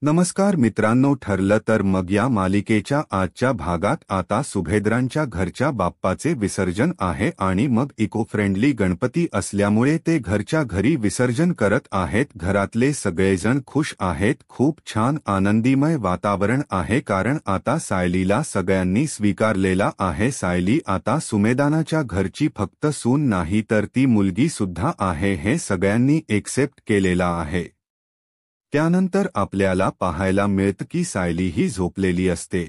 नमस्कार मित्रांनो, ठरलं तर मग या मालिकेच्या आजच्या भागात आता सुभेद्रांच्या घरच्या बाप्पाचे विसर्जन आहे आणि मग इको फ्रेंडली गणपती असल्यामुळे ते घरच्या घरी विसर्जन करत आहेत. घरातले सगळेजण खुश आहेत. खूप छान आनंदीमय वातावरण आहे कारण आता सायलीला सगळ्यांनी स्वीकारलेला आहे. सायली आता सुमेदानाच्या घरची फक्त सून नाही तर ती मुलगी सुद्धा आहे हे सगळ्यांनी एक्सेप्ट केलेला आहे. त्यानंतर आपल्याला पाहायला मिळतं की सायली ही झोपलेली असते.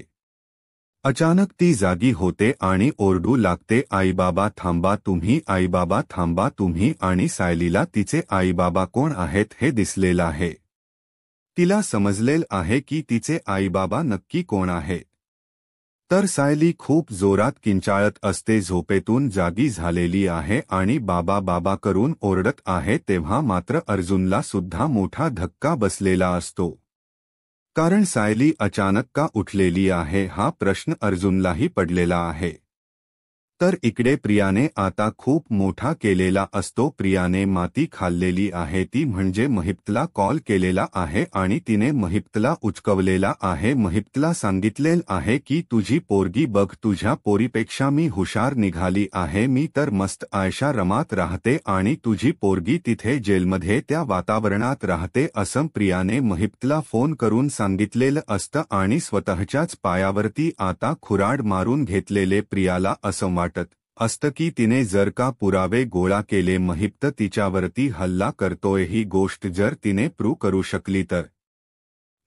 अचानक ती जागी होते आणि ओरडू लागते, आईबाबा थांबा तुम्ही, आईबाबा थांबा तुम्ही. आणि सायलीला तिचे आईबाबा कोण आहेत हे दिसलेलं आहे. तिला समजलेलं आहे की तिचे आईबाबा नक्की कोण आहेत. तर सायली खूप जोरात किंचाळत असते, झोपेतून जागी झालेली आहे आणि बाबा बाबा करून ओरडत आहे. तेव्हा मात्र अर्जुनला सुद्धा मोठा धक्का बसलेला असतो. कारण सायली अचानक का उठलेली आहे हा प्रश्न अर्जुनलाही पडलेला आहे. तर इकडे प्रियाने आता खूप मोठा केलेला असतो. प्रियाने माती खाल्लेली आहे, ती म्हणजे महिप्तला कॉल केलेला आहे आणि तिने महिप्तला उचकवलेला आहे. महिप्तला सांगितलेलं आहे की तुझी पोरगी बघ, तुझ्या पोरीपेक्षा मी हुशार निघाली आहे, मी तर मस्त आयशा रमात राहते आणि तुझी पोरगी तिथे जेलमध्ये त्या वातावरणात राहते असं प्रियाने महिप्तला फोन करून सांगितलेलं असतं. आणि स्वतःच्याच पायावरती आता खुराड मारून घेतलेले प्रियाला असं वाटत असतं की तिने जर का पुरावे गोळा केले, महिप्त तिच्यावरती हल्ला करतोय ही गोष्ट जर तिने प्रूव्ह करू शकली तर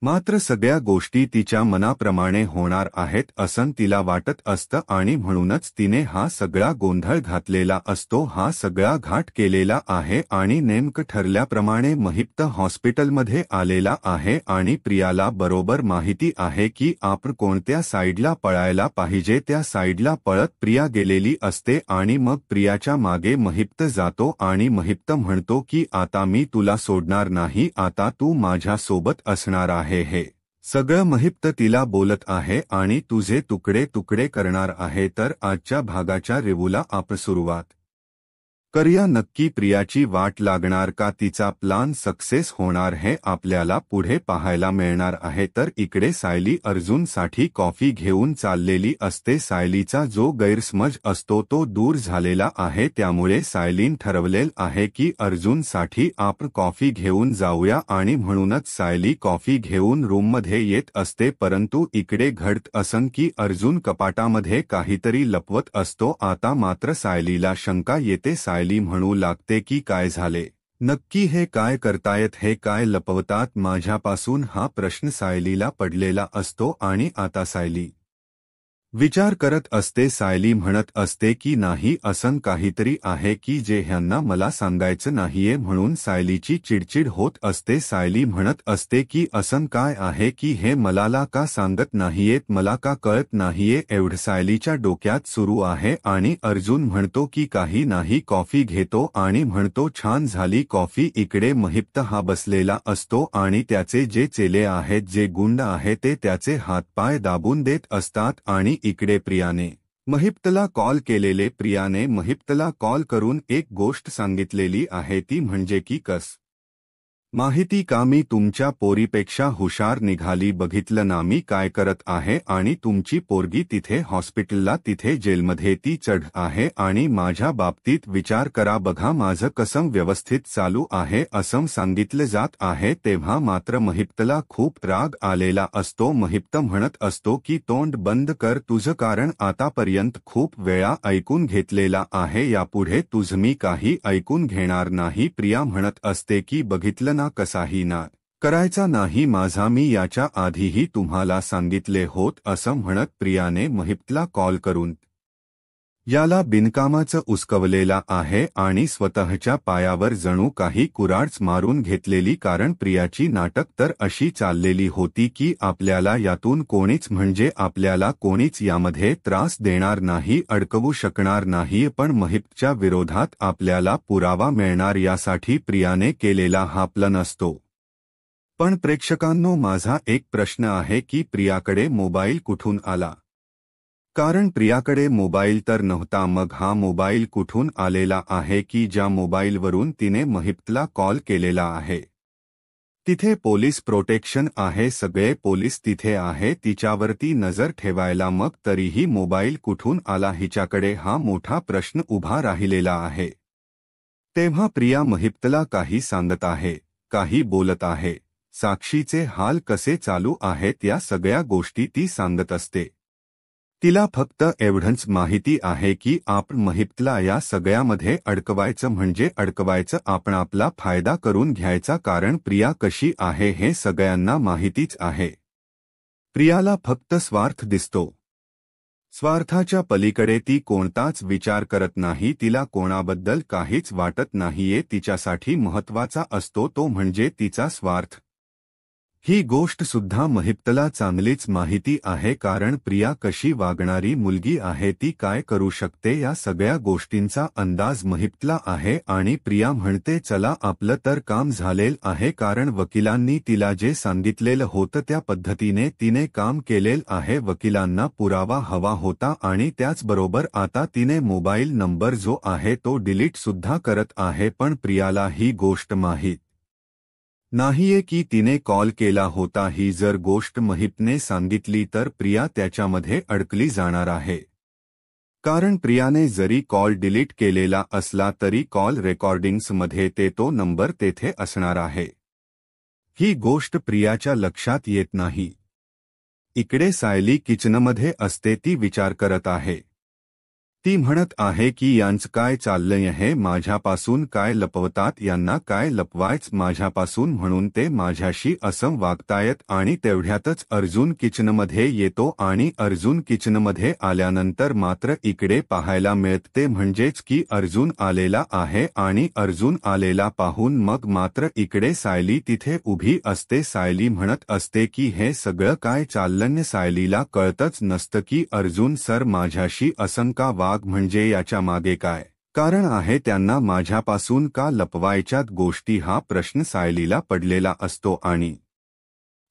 मात्र सगळ्या गोष्टी तिच्या मनाप्रमाणे होणार आहेत असं तिला वाटत असतं आणि म्हणूनच तिने हा सगळा गोंधळ घातलेला असतो, हा सगळा घाट केलेला आहे. आणि नेमकं ठरल्याप्रमाणे महिप्त हॉस्पिटलमध्ये आलेला आहे आणि प्रियाला बरोबर माहिती आहे की आपण कोणत्या साईडला पळायला पाहिजे. त्या साईडला पळत प्रिया गेलेली असते आणि मग प्रियाच्या मागे महिप्त जातो आणि महिप्त म्हणतो की आता मी तुला सोडणार नाही, आता तू माझ्या सोबत असणार आहे. हे सगळं महिप्त तिला बोलत आहे आणि तुझे तुकडे तुकडे करणार आहे. तर आजच्या भागाच्या रिव्ह्यूला आपण सुरुवात करूया. नक्की प्रियाची वाट लागणार का, तिचा प्लान सक्सेस होणार हे आपल्याला पुढे पाहायला मिळणार आहे. तर इकडे सायली अर्जुनसाठी कॉफी घेऊन चाललेली असते. सायलीचा जो गैरसमज असतो तो दूर झालेला आहे, त्यामुळे सायलीन ठरवलेलं आहे की अर्जुनसाठी आपण कॉफी घेऊन जाऊया आणि म्हणूनच सायली कॉफी घेऊन रूममध्ये येत असते. परंतु इकडे घडत असं की अर्जुन कपाटामध्ये काहीतरी लपवत असतो. आता मात्र सायलीला शंका येते. सायली म्हणू लागते की काय झाले नक्की, हे काय करतायत, हे काय लपवतात माझ्यापासून, हा प्रश्न सायलीला पडलेला असतो. आणि आता सायली विचार करत असते. सायली म्हणत असते की नाही, असं काहीतरी आहे की जे ह्यांना मला सांगायचं नाहीये, म्हणून सायलीची चिडचिड होत असते. सायली म्हणत असते की असं काय आहे की हे मलाला का सांगत नाहीयेत, मला का कळत नाहीये, एवढं सायलीच्या डोक्यात सुरू आहे. आणि अर्जुन म्हणतो की काही नाही, कॉफी घेतो आणि म्हणतो छान झाली कॉफी. इकडे महिप्त हा बसलेला असतो आणि त्याचे जे चेले आहेत, जे गुंड आहेत, ते त्याचे हातपाय दाबून देत असतात. आणि इकडे प्रियाने महिप्तला कॉल केलेले, प्रियाने महिप्तला कॉल करून एक गोष्ट सांगितलेली आहे, ती म्हणजे की माहिती का मी तुमच्या पोरीपेक्षा हुशार निघाली, बघितलं ना मी काय करत आहे, आणि तुमची पोरगी तिथे हॉस्पिटलला, तिथे जेलमध्ये ती चढ आहे आणि माझ्या बाबतीत विचार करा, बघा माझं कसं व्यवस्थित चालू आहे असं सांगितलं जात आहे. तेव्हा मात्र महिप्तला खूप राग आलेला असतो. महिप्त म्हणत असतो की तोंड बंद कर तुझं, कारण आतापर्यंत खूप वेळा ऐकून घेतलेला आहे, यापुढे तुझं मी काही ऐकून घेणार नाही. प्रिया म्हणत असते की बघितलं ना, कसाही ना करायचा नाही माझा, मी याच्या आधीही तुम्हाला सांगितले होत असं म्हणत प्रियाने महिप्तला कॉल करून याला बिनकामाचं उस्कवलेला आहे आणि स्वतःच्या पायावर जणू काही कुऱ्हाड मारून घेतलेली. कारण प्रियाची नाटक तर अशी चाललेली होती की आपल्याला यातून कोणीच, म्हणजे आपल्याला कोणीच यामध्ये त्रास देणार नाही, अडकवू शकणार नाही, पण महिप्तच्या विरोधात आपल्याला पुरावा मिळणार यासाठी प्रियाने केलेला हा प्लन असतो. पण प्रेक्षकांनो, माझा एक प्रश्न आहे की प्रियाकडे मोबाईल कुठून आला, कारण प्रियाकडे मोबाईल तर नव्हता. मग हा मोबाईल कुठून आलेला आहे की ज्या मोबाईलवरून तिने महिप्तला कॉल केलेला आहे. तिथे पोलीस प्रोटेक्शन आहे, सगळे पोलीस तिथे आहे तिच्यावरती नजर ठेवायला, मग तरीही मोबाईल कुठून आला हिच्याकडे हा मोठा प्रश्न उभा राहिलेला आहे. तेव्हा प्रिया महिप्तला काही सांगत आहे, काही बोलत आहे. साक्षीचे हाल कसे चालू आहेत या सगळ्या गोष्टी ती सांगत असते. तिला फक्त एवढंच माहिती आहे की आपण महिप्तला या सगळ्यामध्ये अडकवायचं म्हणजे अडकवायचं, आपण आपला फायदा करून घ्यायचा, कारण प्रिया कशी आहे हे सगळ्यांना माहितीच आहे. प्रियाला फक्त स्वार्थ दिसतो. स्वार्थाच्या पलीकडे ती कोणताच विचार करत नाही. तिला कोणाबद्दल काहीच वाटत नाहीये. तिच्यासाठी महत्त्वाचा असतो तो म्हणजे तिचा स्वार्थ. ही गोष्ट सुद्धा महिप्तला चांगलीच माहिती आहे, कारण प्रिया कशी वागणारी मुलगी आहे, ती काय करू शकते या सगळ्या गोष्टींचा अंदाज महिप्तला आहे. आणि प्रिया म्हणते चला आपलं तर काम झालेलं आहे, कारण वकिलांनी तिला जे सांगितलेलं होतं त्या पद्धतीने तिने काम केलेलं आहे. वकिलांना पुरावा हवा होता आणि त्याचबरोबर आता तिने मोबाईल नंबर जो आहे तो डिलीट सुद्धा करत आहे. पण प्रियाला ही गोष्ट माहीत नाहीये की तिने कॉल केला होता. ही जर गोष्ट महिप्तने सांगितली तर प्रिया त्याच्यामध्ये अडकली जाणार आहे, कारण प्रियाने जरी कॉल डिलीट केलेला असला तरी कॉल रेकॉर्डिंग्समध्ये तो नंबर तेथे असणार आहे. ही गोष्ट प्रियाच्या लक्षात येत नाही. इकडे सायली किचनमध्ये असते. ती विचार करत आहे. ती म्हणत आहे की यांचं काय चाललंय हे, माझ्यापासून काय लपवतात, यांना काय लपवायचं माझ्यापासून, म्हणून ते माझ्याशी असं वागतायत. आणि तेवढ्यातच अर्जुन किचनमध्ये येतो आणि अर्जुन किचनमध्ये आल्यानंतर मात्र इकडे पाहायला मिळते म्हणजेच की अर्जुन आलेला आहे. आणि अर्जुन आलेला पाहून मग मात्र इकडे सायली तिथे उभी असते. सायली म्हणत असते की हे सगळं काय चाललंय. सायलीला कळतच नसतं की अर्जुन सर माझ्याशी असं का वाग, म्हणजे याच्या मागे काय कारण आहे, त्यांना माझ्यापासून का लपवायच्यात गोष्टी, हा प्रश्न सायलीला पडलेला असतो. आणि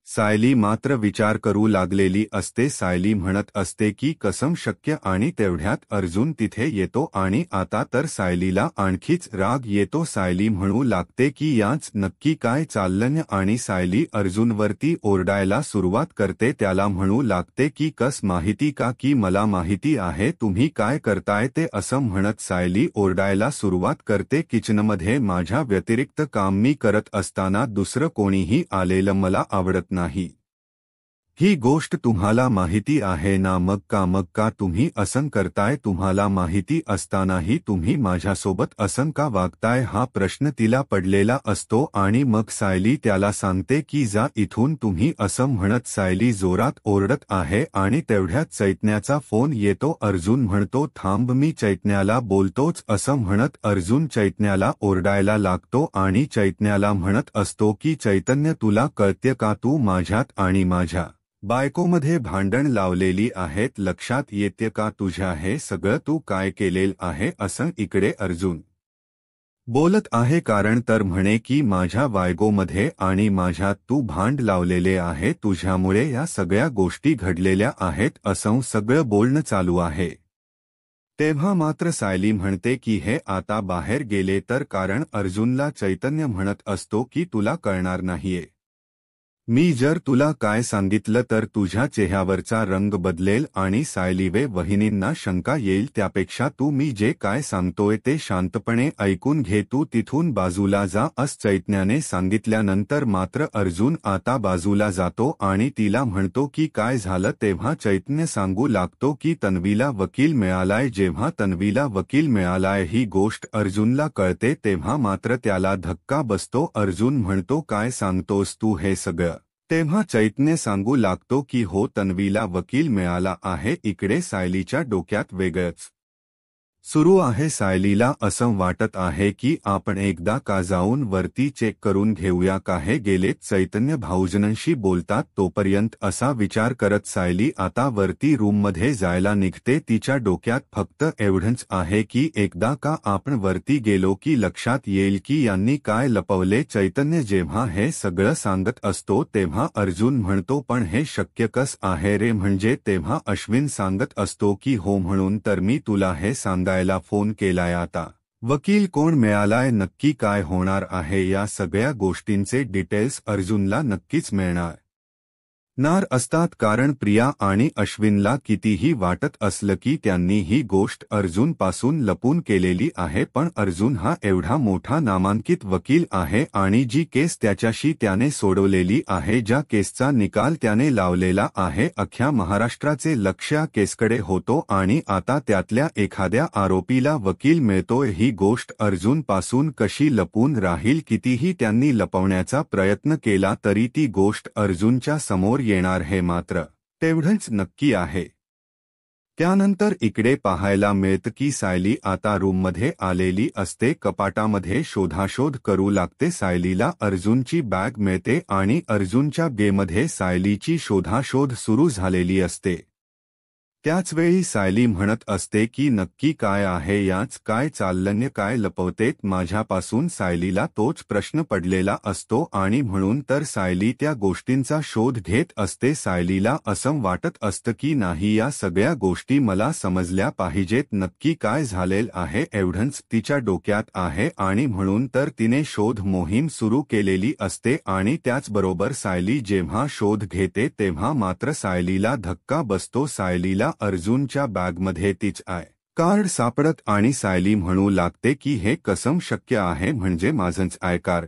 सायली मात्र विचार करू लागलेली असते. सायली म्हणत असते की कसम शक्य. आणि तेवढ्यात अर्जुन तिथे येतो आणि आता तर सायलीला आणखीच राग येतो. सायली म्हणू लागते की याच नक्की काय चाललंय, आणि सायली अर्जुनवरती ओरडायला सुरुवात करते. त्याला म्हणू लागते की कस माहिती का, की मला माहिती आहे तुम्ही काय करताय ते, असं म्हणत सायली ओरडायला सुरुवात करते. किचनमध्ये माझ्या व्यतिरिक्त काम मी करत असताना दुसरं कोणीही आलेलं मला आवडत नाही. ही गोष्ट तुम्हाला माहिती आहे ना, मग का तुम्ही असं करताय, तुम्हाला माहिती असतानाही तुम्ही माझ्यासोबत असं का वागताय, हा प्रश्न तिला पडलेला असतो. आणि मग सायली त्याला सांगते की जा इथून तुम्ही, असं म्हणत सायली जोरात ओरडत आहे. आणि तेवढ्यात चैतन्याचा फोन येतो. अर्जुन म्हणतो थांब मी चैतन्याला बोलतोच, असं म्हणत अर्जुन चैतन्याला ओरडायला लागतो. आणि चैतन्याला म्हणत असतो की चैतन्य तुला कळते का, तू माझ्यात आणि माझ्या बायकोमध्ये भांडण लावलेली आहेत, लक्षात येते का तुझ्या, हे सगळं तू काय केलेलं आहे, असं इकडे अर्जुन बोलत आहे. कारण तर म्हणे की माझ्या बायकोमध्ये आणि माझ्यात तू भांड लावलेले आहे, तुझ्यामुळे या सगळ्या गोष्टी घडलेल्या आहेत, असं सगळं बोलणं चालू आहे. तेव्हा मात्र सायली म्हणते की हे आता बाहेर गेले तर, कारण अर्जुनला चैतन्य म्हणत असतो की तुला कळणार नाहीये, मी जर तुला काय सांगितलं तर तुझ्या चेहऱ्यावरचा रंग बदलेल आणि सायलीवे वहिनींना शंका येईल, त्यापेक्षा तू मी जे काय सांगतोय ते शांतपणे ऐकून घे, तू तिथून बाजूला जा, असं चैतन्याने सांगितल्यानंतर मात्र अर्जुन आता बाजूला जातो आणि तिला म्हणतो की काय झालं. तेव्हा चैतन्य सांगू लागतो की तन्वीला वकील मिळालाय. जेव्हा तन्वीला वकील मिळालाय ही गोष्ट अर्जुनला कळते तेव्हा मात्र त्याला धक्का बसतो. अर्जुन म्हणतो काय सांगतोस तू हे सगळं. तेव्हा चैतन्य सांगू लागतो की हो तन्वीला वकील मिळाला आहे. इकडे सायलीच्या डोक्यात वेगळंच सुरू आहे. सायलीला असं वाटत आहे की आपण एकदा का जाऊन वरती चेक करून घेऊया का, हे गेलेत चैतन्य भाऊजनांशी बोलतात तोपर्यंत, असा विचार करत सायली आता वरती रूममध्ये जायला निघते. तिच्या डोक्यात फक्त एवढंच आहे की एकदा का आपण वरती गेलो की लक्षात येईल की यांनी काय लपवले. चैतन्य जेव्हा हे सगळं सांगत असतो तेव्हा अर्जुन म्हणतो पण हे शक्य कस आहे रे, म्हणजे तेव्हा अश्विन सांगत असतो की हो म्हणून तर मी तुला हे सांगायला फोन केलाय. आता वकील कोण मिळालाय, नक्की काय होणार आहे, या सगळ्या गोष्टींचे डिटेल्स अर्जुनला नक्कीच मिळणार असतात, कारण प्रिया आणि अश्विनला कितीही वाटत असलं की त्यांनी ही गोष्ट अर्जुन पासून लपून केलेली आहे, पण अर्जुन हा एवढा मोठा नामांकित वकील आहे आणि जी केस त्याच्याशी त्याने सोडवलेली आहे, ज्या केसचा निकाल त्याने लावलेला आहे, अख्ख्या महाराष्ट्राचे लक्ष केसकडे होतो आणि आता त्यातल्या एखाद्या आरोपीला वकील मिळतोय, ही गोष्ट अर्जुन पासून कशी लपून राहील. कितीही त्यांनी लपवण्याचा प्रयत्न केला तरी ती गोष्ट अर्जुनच्या समोर येणार हे मात्र तेवढंच नक्की आहे. त्यानंतर इकडे पाहायला मिळतं की सायली आता रूममध्ये आलेली असते, कपाटामध्ये शोधाशोध करू लागते. सायलीला अर्जुनची बॅग मिळते आणि अर्जुनच्या बॅगमध्ये सायलीची शोधाशोध सुरू झालेली असते. त्याचवेळी सायली म्हणत असते की नक्की काय आहे, याच काय चाललंय, काय लपवतेत माझ्यापासून. सायलीला तोच प्रश्न पडलेला असतो आणि म्हणून तर सायली त्या गोष्टींचा शोध घेत असते. सायलीला असं वाटत असतं की नाही, या सगळ्या गोष्टी मला समजल्या पाहिजेत, नक्की काय झालेलं आहे एवढंच तिच्या डोक्यात आहे आणि म्हणून तर तिने शोध मोहीम सुरू केलेली असते. आणि त्याचबरोबर सायली जेव्हा शोध घेते तेव्हा मात्र सायलीला धक्का बसतो. सायलीला अर्जुनच्या बॅगमध्ये तिचं आय कार्ड सापडत आणि सायली म्हणू लागते की हे कसं शक्य आहे, म्हणजे माझंच आय कार्ड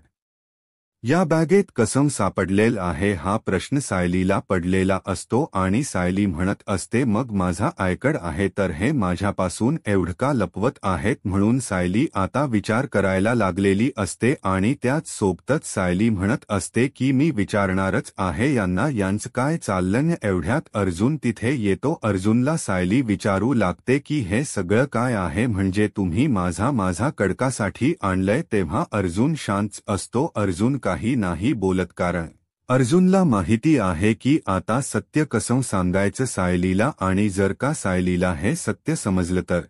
या बॅगेत कसं सापडलेलं आहे, हा प्रश्न सायलीला पडलेला असतो आणि सायली म्हणत असते मग माझा आय कार्ड आहे तर हे माझ्यापासून एवढं का लपवत आहेत. म्हणून सायली आता विचार करायला लागलेली असते आणि त्याच सोबतच सायली म्हणत असते की मी विचारणारच आहे यांना, यांचं काय चाललंय. एवढ्यात अर्जुन तिथे येतो. अर्जुनला सायली विचारू लागते की हे सगळं काय आहे, म्हणजे तुम्ही माझा कडकासाठी आणलंय. तेव्हा अर्जुन शांत असतो. अर्जुन काही नाही बोलत, कारण अर्जुनला माहिती आहे की आता सत्य कसं सांगायचं सायलीला, आणि जर का सायलीला हे सत्य समजलं तर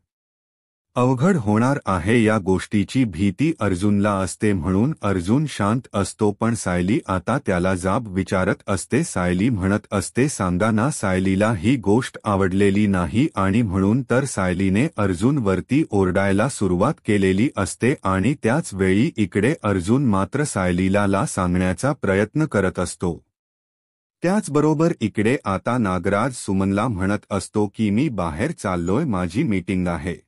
अवघड होणार आहे. या गोष्टीची भीती अर्जुनला असते म्हणून अर्जुन शांत असतो. पण सायली आता त्याला जाब विचारत असते. सायली म्हणत असते सांगा ना. सायलीला ही गोष्ट आवडलेली नाही आणि म्हणून तर सायलीने अर्जुनवरती ओरडायला सुरुवात केलेली असते आणि त्याच वेळी इकडे अर्जुन मात्र सायलीला सांगण्याचा प्रयत्न करत असतो. त्याचबरोबर इकडे आता नागराज सुमनला म्हणत असतो की मी बाहेर चाललोय, माझी मीटिंग आहे.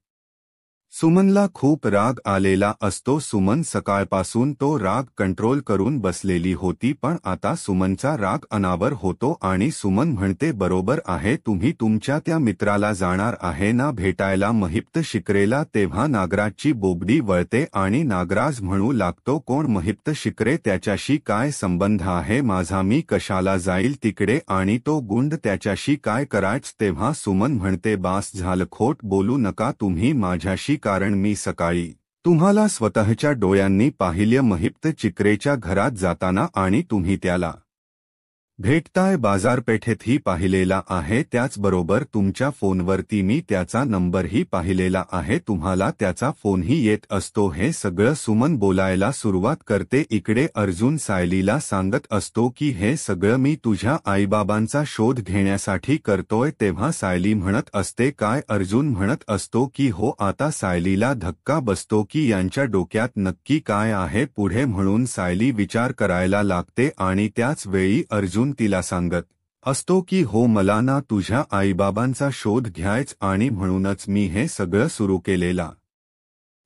सुमनला खूप राग आलेला असतो. सुमन सकाळपासून तो राग कंट्रोल करून बसलेली होती, पण आता सुमनचा राग अनावर होतो आणि सुमन म्हणते बरोबर आहे, तुम्ही तुमच्या त्या मित्राला जाणार आहे ना भेटायला, महिप्त शिकरेला. तेव्हा नागराजची बोबडी वळते आणि नागराज म्हणू लागतो कोण महिप्त शिकरे, त्याच्याशी काय संबंध आहे माझा, मी कशाला जाईल तिकडे आणि तो गुंड त्याच्याशी काय करायच. तेव्हा सुमन म्हणते बास झालं, खोट बोलू नका तुम्ही माझ्याशी, कारण मी सकाळी तुम्हाला स्वतःच्या डोळ्यांनी पाहिलं महिप्त चिकरेच्या घरात जाताना आणि तुम्ही त्याला भेटताय बाजारपेठेतही पाहिलेला आहे. त्याचबरोबर तुमच्या फोनवरती मी त्याचा नंबरही पाहिलेला आहे, तुम्हाला त्याचा फोनही येत असतो. हे सगळं सुमन बोलायला सुरुवात करते. इकडे अर्जुन सायलीला सांगत असतो की हे सगळं मी तुझ्या आईबाबांचा शोध घेण्यासाठी करतोय. तेव्हा सायली म्हणत असते काय. अर्जुन म्हणत असतो की हो. आता सायलीला धक्का बसतो की यांच्या डोक्यात नक्की काय आहे पुढे, म्हणून सायली विचार करायला लागते आणि त्याच वेळी अर्जुन तिला सांगत असतो की हो मला ना तुझ्या आईबाबांचा शोध घ्यायच आणि म्हणूनच मी हे सगळं सुरू केलेला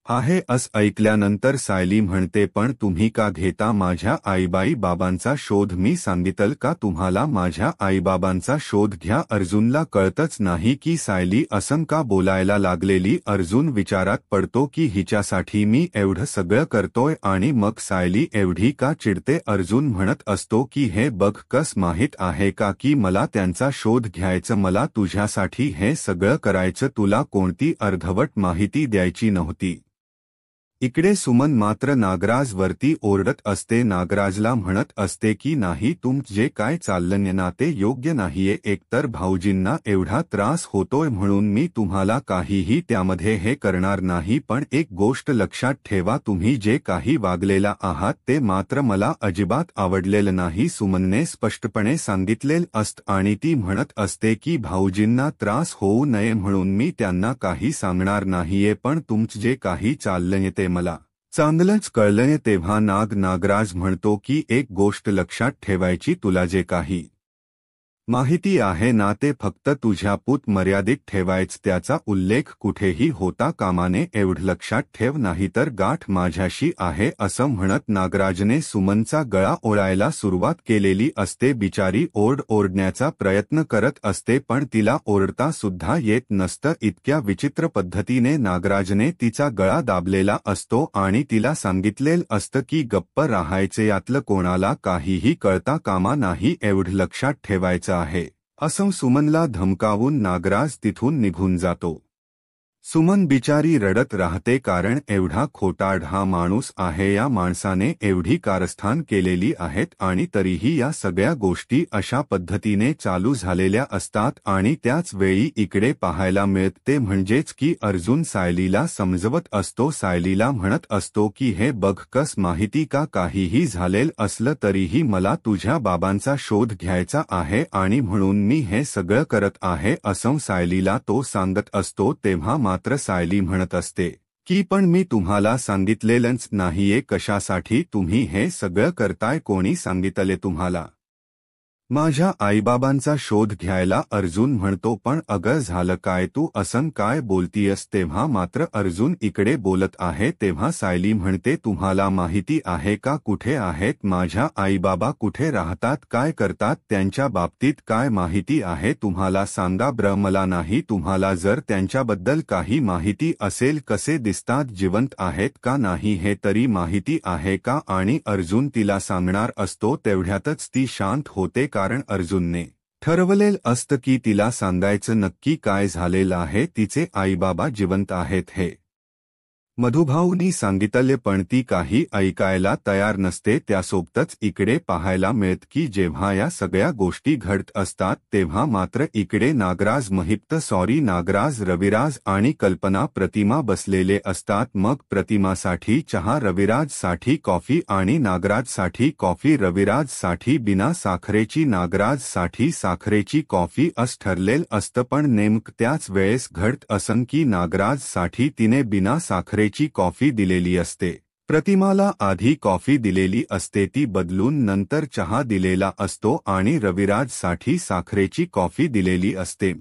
आहे. असं ऐकल्यानंतर सायली म्हणते पण तुम्ही का घेता माझ्या आईबाई बाबांचा शोध, मी सांगितलं का तुम्हाला माझ्या आईबाबांचा शोध घ्या. अर्जुनला कळतच नाही की सायली असं का बोलायला लागलेली. अर्जुन विचारात पडतो की हिच्यासाठी मी एवढं सगळं करतोय आणि मग सायली एवढी का चिडते. अर्जुन म्हणत असतो की हे बघ कस माहित आहे का की मला त्यांचा शोध घ्यायचं, मला तुझ्यासाठी हे सगळं करायचं, तुला कोणती अर्धवट माहिती द्यायची नव्हती. इकडे सुमन मात्र नागराज वरती ओरडत असते, नागराजला म्हणत असते की नाही, जे काय चाललंय ना ते योग्य नाहीये. एकतर भाऊजींना एवढा त्रास होतोय म्हणून मी तुम्हाला काहीही त्यामध्ये हे करणार नाही, पण एक गोष्ट लक्षात ठेवा, तुम्ही जे काही वागलेला आहात ते मात्र मला अजिबात आवडलेलं नाही, सुमनने स्पष्टपणे सांगितलेलं असतं. आणि ती म्हणत असते की भाऊजींना त्रास होऊ नये म्हणून मी त्यांना काही सांगणार नाहीये, पण जे काही चाललंय ते मला चांगलंच कळलंय. तेव्हा नागराज म्हणतो की एक गोष्ट लक्षात ठेवायची, तुला जे काही माहिती आहे ना ते फक्त तुझ्या पुत मर्यादित ठेवायच, त्याचा उल्लेख कुठेही होता कामा नये, एवढं लक्षात ठेव, नाहीतर गाठ माझ्याशी आहे. असं म्हणत नागराजने सुमनचा गळा ओढायला सुरुवात केलेली असते. बिचारी ओरडण्याचा प्रयत्न करत असते पण तिला ओरडता सुद्धा येत नसतं. इतक्या विचित्र पद्धतीने नागराजने तिचा गळा दाबलेला असतो आणि तिला सांगितलेलं असतं की गप्प राहायचे, यातलं कोणाला काहीही कळता कामा नाही, एवढं लक्षात ठेवायचं आहे. असं सुमनला धमकावून नागराज तिथून निघून जातो. सुमन बिचारी रडत राहते, कारण एवढा खोटारडा माणूस आहे, या माणसाने एवढी कारस्थान केलेली आहेत आणि तरीही या सगळ्या गोष्टी अशा पद्धतीने चालू झालेल्या असतात. आणि त्याच वेळी इकडे पाहायला मिळते म्हणजेच की अर्जुन सायलीला समजवत असतो, सायलीला म्हणत असतो की हे बघ, कस माहिती का, काहीही झालेलं असलं तरीही मला तुझ्या बाबांचा शोध घ्यायचा आहे आणि म्हणून मी हे सगळं करत आहे, असं सायलीला तो सांगत असतो. तेव्हा मात्र सायली म्हणत असते की पण मी तुम्हाला सांगितलेलंच नाहीये, कशासाठी तुम्ही हे सगळं करताय, कोणी सांगितले तुम्हाला माझ्या आईबाबांचा शोध घ्यायला. अर्जुन म्हणतो, पण अगं झालं काय, तू असं काय बोलतीयस. तेव्हा मात्र अर्जुन इकडे बोलत आहे. तेव्हा सायली म्हणते, तुम्हाला माहिती आहे का कुठे आहेत माझ्या आईबाबा, कुठे राहतात, काय करतात, त्यांच्या बाबतीत काय माहिती आहे तुम्हाला सांगा ब्र, मला नाही. तुम्हाला जर त्यांच्याबद्दल काही माहिती असेल, कसे दिसतात, जिवंत आहेत का नाही हे तरी माहिती आहे का. आणि अर्जुन तिला सांगणार असतो तेवढ्यातच ती शांत होते, कारण अर्जुनने ठरवलेलं असतं की तिला सांगायचं नक्की काय झालेलं आहे, तिचे आईबाबा जिवंत आहेत हे मधुभाऊनी सांगितले, पण ती काही ऐकायला तयार नसते. त्यासोबतच इकडे पाहायला मिळत की जेव्हा या सगळ्या गोष्टी घडत असतात तेव्हा मात्र इकडे नागराज, नागराज, रविराज आणि कल्पना प्रतिमा बसलेले असतात. मग प्रतिमासाठी चहा, रविराजसाठी कॉफी आणि नागराजसाठी कॉफी, रविराजसाठी बिना साखरेची, नागराजसाठी साखरेची कॉफी असं ठरलेलं असतं. पण नेमकं त्याच वेळेस घडत असं की नागराजसाठी तिने बिना साखरेची कॉफी दिलेली असते. प्रतिमाला आधी कॉफी दिलेली असते, ती बदलून नंतर चहा दिलेला असतो आणि रविराजसाठी साखरेची कॉफी दिलेली असते.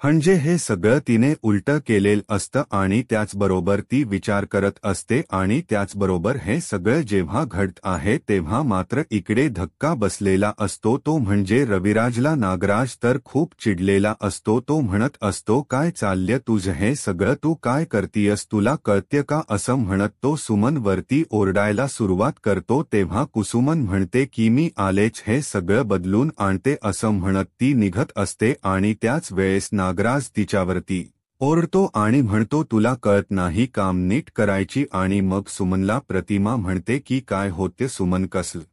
म्हणजे हे सगळं तिने उलटं केलेलं असतं आणि त्याचबरोबर ती विचार करत असते. आणि त्याचबरोबर हे सगळं जेव्हा घडत आहे तेव्हा मात्र इकडे धक्का बसलेला असतो, तो म्हणजे रविराजला. नागराज तर खूप चिडलेला असतो, तो म्हणत असतो, काय चाललं तुझं हे सगळं, तू काय करतीयस, तुला कळते का, असं म्हणत तो सुमन वरती ओरडायला सुरुवात करतो. तेव्हा कुसुमन म्हणते की मी आलेच, हे सगळं बदलून आणते, असं म्हणत ती निघत असते. आणि त्याच वेळेस नागराज तिच्यावरती ओरडतो आणि म्हणतो, तुला कळत नाही काम नीट करायची. आणि मग सुमनला प्रतिमा म्हणते की काय होते सुमन, कसलं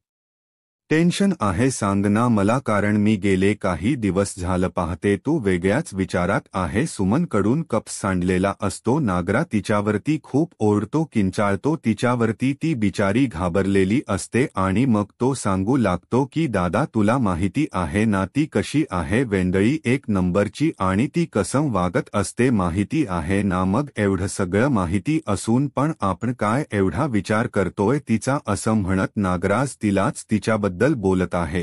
टेन्शन आहे सांग ना मला, कारण मी गेले काही दिवस झालं पाहते तू वेगळ्याच विचारात आहे. सुमनकडून कप सांडलेला असतो. नागरा तिच्यावरती खूप ओरडतो, किंचाळतो तिच्यावरती, ती बिचारी घाबरलेली असते. आणि मग तो सांगू लागतो की दादा, तुला माहिती आहे ना ती कशी आहे, वेंडळी एक नंबरची, आणि ती कसं वागत असते माहिती आहे ना. मग एवढं सगळं माहिती असून पण आपण काय एवढा विचार करतोय तिचा, असं म्हणत नागराज तिलाच तिच्याबद्दल बोलत आहे.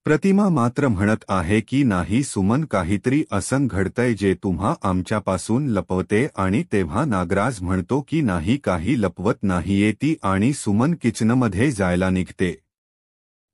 प्रतिमा मात्र म्हणत आहे की नाही सुमन, काहीतरी असं घडतंय जे तुम्हा आमच्यापासून लपवते. आणि तेव्हा नागराज म्हणतो की नाही, काही लपवत नाहीये ती. आणि सुमन किचनमध्ये जायला निघते.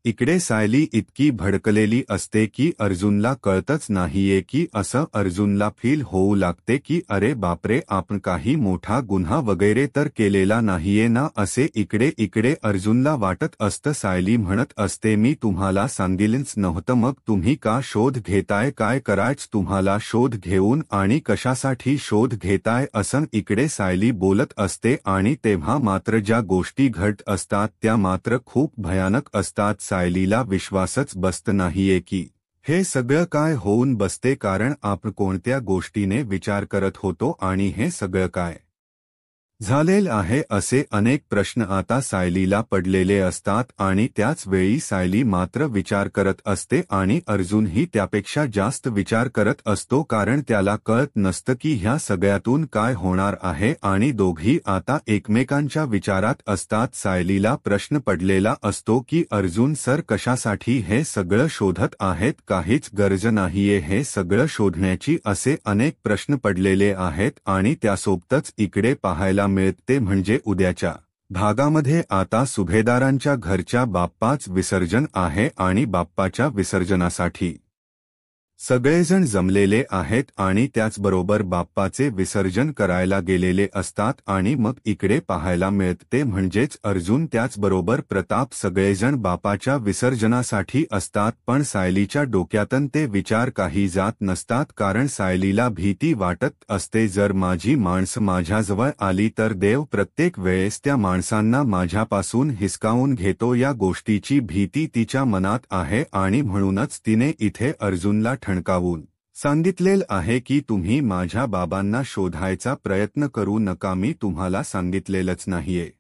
इकडे सायली इतकी भडकलेली असते की अर्जुनला कळतच नाहीये की असं अर्जुनला फील होऊ लागते की अरे बापरे, आपण काही मोठा गुन्हा वगैरे तर केलेला नाहीये ना असे इकडे अर्जुनला वाटत असतं. सायली म्हणत असते मी तुम्हाला सांगितलंच नव्हतं, मग तुम्ही का शोध घेताय, काय करायच तुम्हाला शोध घेऊन आणि कशासाठी शोध घेताय असं इकडे सायली बोलत असते. आणि तेव्हा मात्र ज्या गोष्टी घडत असतात त्या मात्र खूप भयानक असतात. सायलीला विश्वासच बसत नाहीये की हे सगळं काय होऊन बसते, कारण आपण कोणत्या गोष्टीने विचार करत होतो आणि हे सगळं काय झालेलं आहे असे अनेक प्रश्न आता सायलीला पडलेले असतात. आणि त्याच वेळी सायली मात्र विचार करत असते आणि अर्जुनही त्यापेक्षा जास्त विचार करत असतो, कारण त्याला कळत नसतं की ह्या सगळ्यातून काय होणार आहे. आणि दोघी आता एकमेकांच्या विचारात असतात. सायलीला प्रश्न पडलेला असतो की अर्जुन सर कशासाठी हे सगळं शोधत आहेत, काहीच गरज नाहीये हे सगळं शोधण्याची असे अनेक प्रश्न पडलेले आहेत. आणि त्यासोबतच इकडे पाहायला मिळते म्हणजे उद्याच्या भागामध्ये आता सुभेदारांच्या घरच्या बाप्पाच विसर्जन आहे आणि बाप्पाच्या विसर्जनासाठी सगळेजण जमलेले आहेत आणि त्याचबरोबर बाप्पाचे विसर्जन करायला गेलेले असतात. आणि मग इकडे पाहायला मिळते म्हणजेच अर्जुन त्याचबरोबर प्रताप सगळेजण बाप्पाच्या विसर्जनासाठी असतात. पण सायलीच्या डोक्यातून ते विचार काही जात नसतात, कारण सायलीला भीती वाटत असते जर माझी माणसं माझ्याजवळ आली तर देव प्रत्येक वेळेस त्या माणसांना माझ्यापासून हिसकावून घेतो, या गोष्टीची भीती तिच्या मनात आहे. आणि म्हणूनच तिने इथे अर्जुनला ठणकावून सांगितलेलं आहे की तुम्ही माझ्या बाबांना शोधायचा प्रयत्न करू नका, मी तुम्हाला सांगितलेलंच नाहीये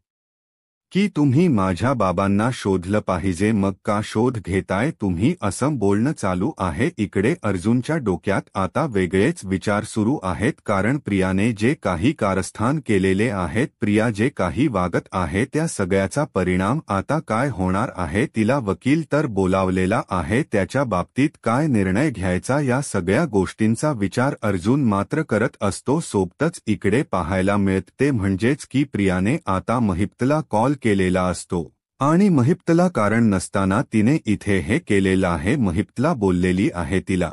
की तुम्ही माझ्या बाबांना शोधलं पाहिजे, मग का शोध घेताय तुम्ही असं बोलणं चालू आहे. इकडे अर्जुनच्या डोक्यात आता वेगळेच विचार सुरू आहेत, कारण प्रियाने जे काही कारस्थान केलेले आहेत, प्रिया जे काही वागत आहे त्या सगळ्याचा परिणाम आता काय होणार आहे. तिला वकील तर बोलावलेला आहे, त्याच्या बाबतीत काय निर्णय घ्यायचा या सगळ्या गोष्टींचा विचार अर्जुन मात्र करत असतो. सोबतच इकडे पाहायला मिळते म्हणजेच की प्रियाने आता महिप्तला कॉल केलेला असतो आणि महिप्तला कारण नसताना तिने इथे हे केलेलं आहे. महिप्तला बोललेली आहे तिला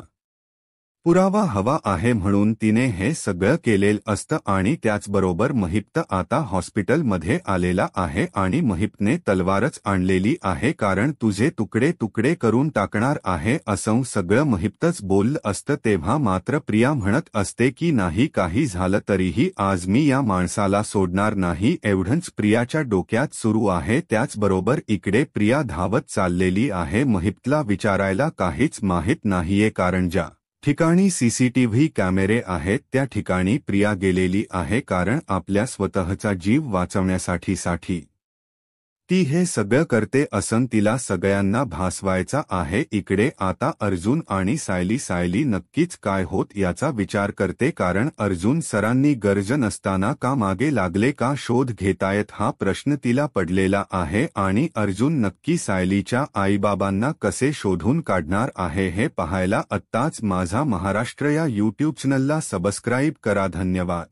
पुरावा हवा आहे म्हणून तिने हे सगळं केलेलं असतं. आणि त्याचबरोबर महिप्त आता हॉस्पिटलमध्ये आलेला आहे आणि महिप्तने तलवारच आणलेली आहे, कारण तुझे तुकडे तुकडे करून टाकणार आहे असं सगळं महिप्तच बोललं असतं. तेव्हा मात्र प्रिया म्हणत असते की नाही काही झालं तरीही आज मी या माणसाला सोडणार नाही, एवढंच प्रियाच्या डोक्यात सुरू आहे. त्याचबरोबर इकडे प्रिया धावत चाललेली आहे. महिप्तला विचारायला काहीच माहित नाहीये, कारण ज्या ठिकाणी सीसीटीव्ही कॅमेरे आहेत त्या ठिकाणी प्रिया गेलेली आहे, कारण आपल्या स्वतःचा जीव वाचवण्यासाठी ती हे सगळं करते असं तिला सगळ्यांना भासवायचा आहे. इकडे आता अर्जुन आणि सायली नक्कीच काय होत याचा विचार करते, कारण अर्जुन सरांनी गरज नसताना का मागे लागले, का शोध घेतायत हा प्रश्न तिला पडलेला आहे. आणि अर्जुन नक्की सायलीच्या आईबाबांना कसे शोधून काढणार आहे हे पाहायला आत्ताच माझा महाराष्ट्र या यूट्यूब चॅनलला सबस्क्राईब करा. धन्यवाद.